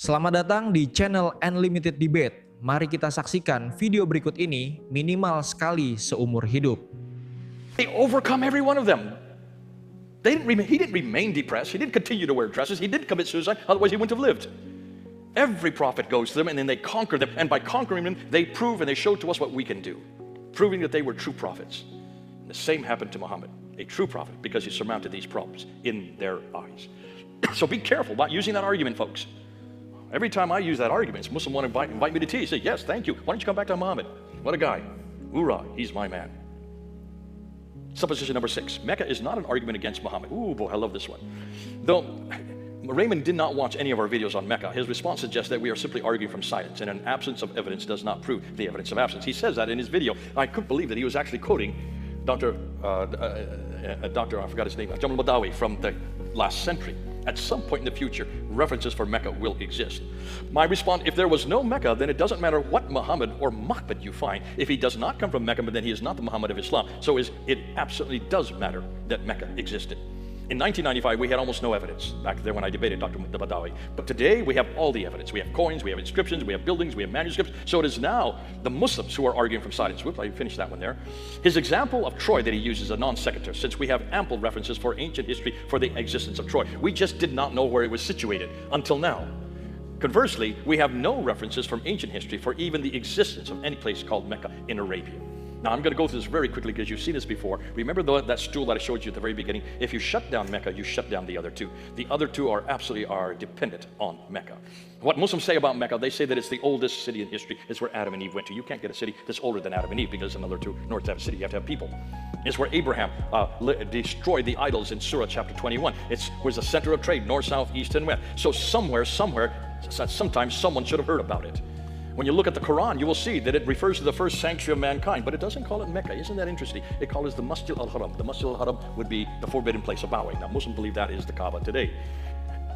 Selamat datang di channel Unlimited Debate. Mari kita saksikan video berikut ini minimal sekali seumur hidup. They overcome every one of them. He didn't remain depressed. He didn't continue to wear dresses. He didn't commit suicide. Otherwise, he wouldn't have lived. Every prophet goes to them, and then they conquer them. And by conquering them, they prove and they show to us what we can do, proving that they were true prophets. The same happened to Muhammad, a true prophet, because he surmounted these problems in their eyes. So be careful about using that argument, folks. Every time I use that argument, Muslim want to invite me to tea. Say, yes, thank you. Why don't you come back to Muhammad? What a guy. Hoorah, he's my man. Supposition number 6. Mecca is not an argument against Muhammad. Ooh, boy, I love this one. Though Raymond did not watch any of our videos on Mecca, his response suggests that we are simply arguing from silence, and an absence of evidence does not prove the evidence of absence. He says that in his video. I couldn't believe that he was actually quoting Dr. I forgot his name, Jamal Badawi from the last century. At some point in the future, references for Mecca will exist. My response, if there was no Mecca, then it doesn't matter what Muhammad or Mahbad you find. If he does not come from Mecca, then he is not the Muhammad of Islam. So it absolutely does matter that Mecca existed. In 1995, we had almost no evidence, back there when I debated Dr. Badawi. But today, we have all the evidence. We have coins, we have inscriptions, we have buildings, we have manuscripts. So it is now the Muslims who are arguing from silence. Whoops, I finished that one there. His example of Troy that he uses is a non sequitur, since we have ample references for ancient history for the existence of Troy. We just did not know where it was situated until now. Conversely, we have no references from ancient history for even the existence of any place called Mecca in Arabia. Now, I'm going to go through this very quickly because you've seen this before. Remember that stool that I showed you at the very beginning? If you shut down Mecca, you shut down the other two. The other two are absolutely dependent on Mecca. What Muslims say about Mecca, they say that it's the oldest city in history. It's where Adam and Eve went to. You can't get a city that's older than Adam and Eve because in order to have a city, you have to have people. It's where Abraham destroyed the idols in Surah chapter 21. It was the center of trade, north, south, east, and west. So somewhere, sometimes someone should have heard about it. When you look at the Quran, you will see that it refers to the first sanctuary of mankind, but it doesn't call it Mecca. Isn't that interesting? It calls it the Masjid al-Haram. The Masjid al-Haram would be the forbidden place of bowing. Now, Muslims believe that is the Kaaba today.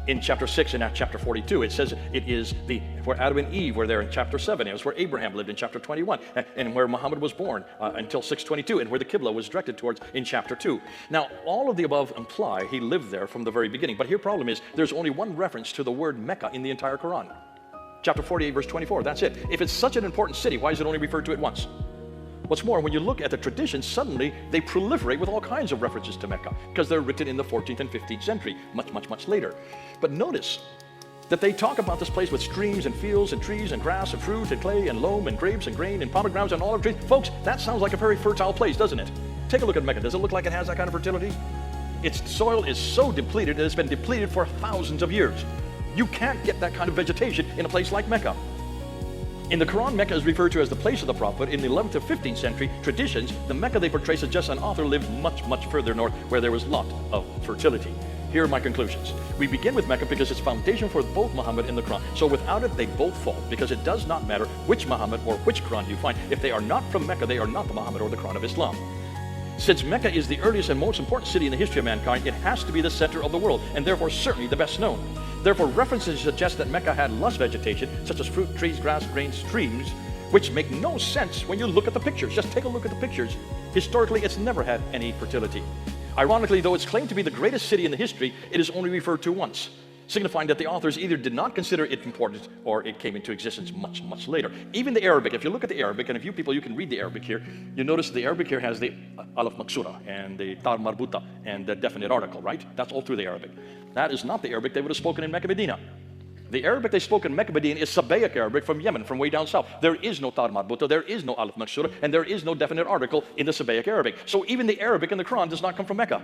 In chapter 6 and chapter 42, it says it is where Adam and Eve were there in chapter 7. It was where Abraham lived in chapter 21, and where Muhammad was born until 622, and where the Qibla was directed towards in chapter 2. Now, all of the above imply he lived there from the very beginning. But here the problem is there's only one reference to the word Mecca in the entire Quran. Chapter 48, verse 24, that's it. If it's such an important city, why is it only referred to it once? What's more, when you look at the traditions, suddenly they proliferate with all kinds of references to Mecca because they're written in the 14th and 15th century, much later. But notice that they talk about this place with streams and fields and trees and grass and fruit and clay and loam and grapes and grain and pomegranates and olive trees. Folks, that sounds like a very fertile place, doesn't it? Take a look at Mecca. Does it look like it has that kind of fertility? Its soil is so depleted, it's been depleted for thousands of years. You can't get that kind of vegetation in a place like Mecca. In the Quran, Mecca is referred to as the place of the Prophet. In the 11th to 15th century traditions, the Mecca they portray suggests an author lived much further north where there was a lot of fertility. Here are my conclusions. We begin with Mecca because it's foundation for both Muhammad and the Quran. So without it, they both fall because it does not matter which Muhammad or which Quran you find. If they are not from Mecca, they are not the Muhammad or the Quran of Islam. Since Mecca is the earliest and most important city in the history of mankind, it has to be the center of the world and therefore certainly the best known. Therefore, references suggest that Mecca had lush vegetation, such as fruit, trees, grass, grain, streams, which make no sense when you look at the pictures. Just take a look at the pictures. Historically, it's never had any fertility. Ironically, though it's claimed to be the greatest city in the history, it is only referred to once, signifying that the authors either did not consider it important or it came into existence much later. Even the Arabic, if you look at the Arabic, and if you can read the Arabic here, you notice the Arabic here has the alaf maksura and the tar marbuta and the definite article, right? That's all through the Arabic. That is not the Arabic they would have spoken in Mecca, Medina. The Arabic they spoke in Mecca, Medina is Sabayak Arabic from Yemen, from way down south. There is no tar marbuta, there is no alaf maksura, and there is no definite article in the Sabayak Arabic. So even the Arabic in the Quran does not come from Mecca.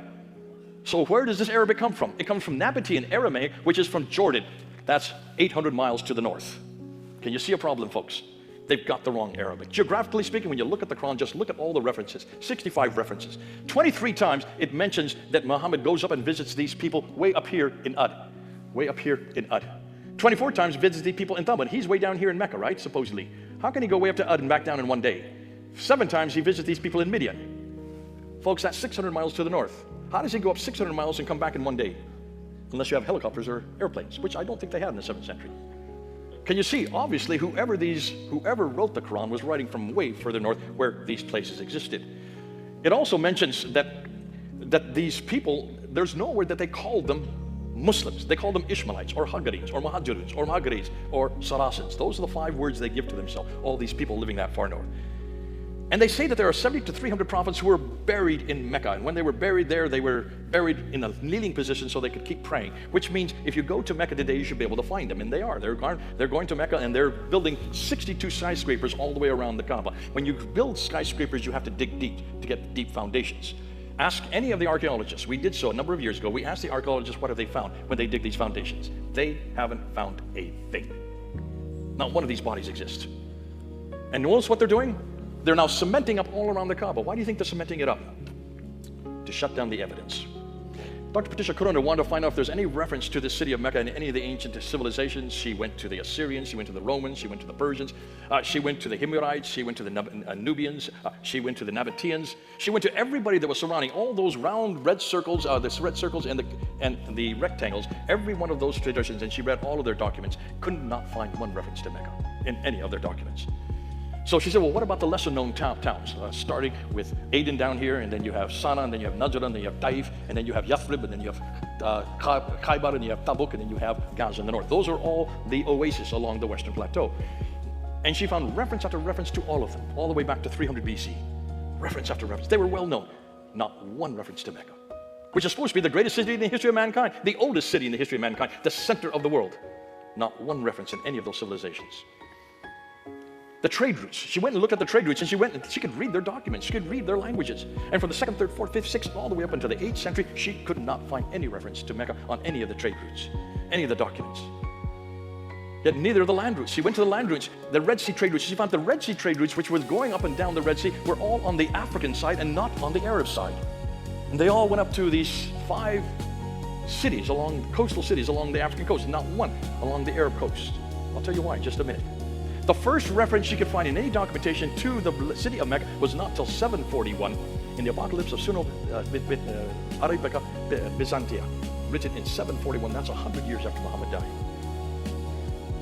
So where does this Arabic come from? It comes from Nabatean Aramaic, which is from Jordan. That's 800 miles to the north. Can you see a problem, folks? They've got the wrong Arabic. Geographically speaking, when you look at the Quran, just look at all the references, 65 references. 23 times it mentions that Muhammad goes up and visits these people way up here in Ad. Way up here in Ad. 24 times visits the people in Thamud. He's way down here in Mecca, right, supposedly. How can he go way up to Ad and back down in one day? 7 times he visits these people in Midian. Folks, that's 600 miles to the north. How does he go up 600 miles and come back in one day? Unless you have helicopters or airplanes, which I don't think they had in the 7th century. Can you see? Obviously, whoever wrote the Quran was writing from way further north where these places existed. It also mentions that these people, there's nowhere that they called them Muslims. They call them Ishmaelites, or Hagarenes, or Muhajiruns, or Magharis, or Saracens. Those are the 5 words they give to themselves, all these people living that far north. And they say that there are 70 to 300 prophets who were buried in Mecca. And when they were buried there, they were buried in a kneeling position so they could keep praying. Which means if you go to Mecca today, you should be able to find them. And they are. They're going to Mecca, and they're building 62 skyscrapers all the way around the Kaaba. When you build skyscrapers, you have to dig deep to get deep foundations. Ask any of the archaeologists. We did so a number of years ago. We asked the archaeologists what have they found when they dig these foundations. They haven't found a thing. Not one of these bodies exists. And notice what they're doing? They're now cementing up all around the Kaaba. Why do you think they're cementing it up? To shut down the evidence. Dr. Patricia Kuno wanted to find out if there's any reference to the city of Mecca in any of the ancient civilizations. She went to the Assyrians, she went to the Romans, she went to the Persians, she went to the Himyarites, she went to the Nubians, she went to the Nabateans, she went to everybody that was surrounding all those round red circles, and the rectangles, every one of those traditions, and she read all of their documents, could not find one reference to Mecca in any of their documents. So she said, well, what about the lesser known towns? Starting with Aden down here, and then you have Sana, and then you have Najran, and then you have Taif, and then you have Yathrib, and then you have Khaybar, and you have Tabuk, and then you have Gaza in the north. Those are all the oases along the western plateau. And she found reference after reference to all of them, all the way back to 300 BC. Reference after reference. They were well known. Not one reference to Mecca, which is supposed to be the greatest city in the history of mankind, the oldest city in the history of mankind, the center of the world. Not one reference in any of those civilizations. The trade routes. She went and looked at the trade routes, and she could read their documents. She could read their languages. And from the 2nd, 3rd, 4th, 5th, 6th, all the way up into the 8th century, she could not find any reference to Mecca on any of the trade routes, any of the documents. Yet neither of the land routes. She went to the land routes, the Red Sea trade routes. She found the Red Sea trade routes, which were going up and down the Red Sea, were all on the African side and not on the Arab side. And they all went up to these 5 cities, coastal cities along the African coast, not one along the Arab coast. I'll tell you why in just a minute. The first reference she could find in any documentation to the city of Mecca was not till 741 in the Apocalypse of Suno Arabica Byzantia, written in 741. That's 100 years after Muhammad died.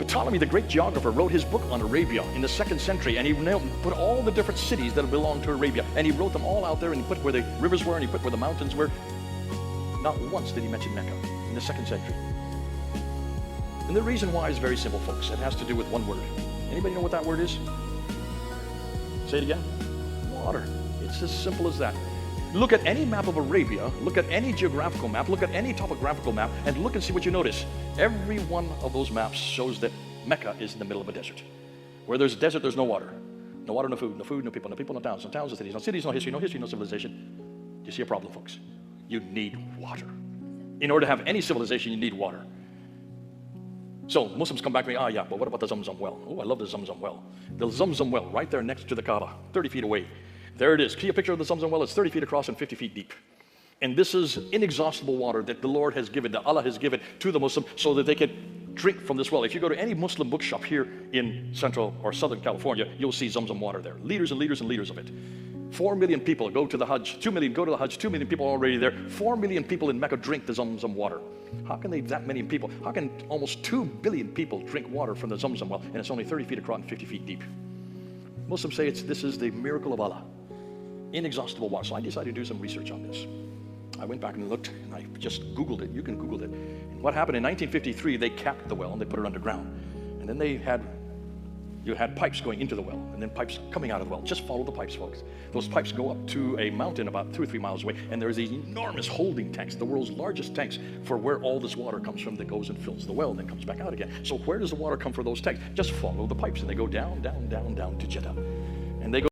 Ptolemy, the great geographer, wrote his book on Arabia in the 2nd century, and he put all the different cities that belonged to Arabia, and he wrote them all out there, and he put where the rivers were, and he put where the mountains were. Not once did he mention Mecca in the 2nd century. And the reason why is very simple, folks. It has to do with one word. Anybody know what that word is? Say it again. Water. It's as simple as that. Look at any map of Arabia, look at any geographical map, look at any topographical map, and look and see what you notice. Every one of those maps shows that Mecca is in the middle of a desert. Where there's a desert, there's no water. No water, no food, no people, no towns, no cities, no history, no civilization. Do you see a problem, folks? You need water. In order to have any civilization, you need water. So Muslims come back to me, yeah, but what about the Zamzam well? Oh, I love the Zamzam well. The Zamzam well, right there next to the Kaaba, 30 feet away. There it is. See a picture of the Zamzam well? It's 30 feet across and 50 feet deep. And this is inexhaustible water that the Lord has given, that Allah has given to the Muslim so that they can drink from this well. If you go to any Muslim bookshop here in Central or Southern California, you'll see Zamzam water there. Liters and liters and liters of it. 4 million people go to the Hajj. 2 million go to the Hajj. 2 million people are already there. 4 million people in Mecca drink the Zamzam water. How can they, that many people, how can almost 2 billion people drink water from the Zamzam well, and it's only 30 feet across and 50 feet deep? Muslims say this is the miracle of Allah. Inexhaustible water. So I decided to do some research on this. I went back and looked, and I just Googled it. You can Google it. And what happened in 1953, they capped the well and they put it underground. And then you had pipes going into the well, and then pipes coming out of the well. Just follow the pipes, folks. Those pipes go up to a mountain about 2 or 3 miles away, and there's these enormous holding tanks, the world's largest tanks, for where all this water comes from that goes and fills the well and then comes back out again. So where does the water come from those tanks? Just follow the pipes, and they go down, down, down, down to Jeddah. And they go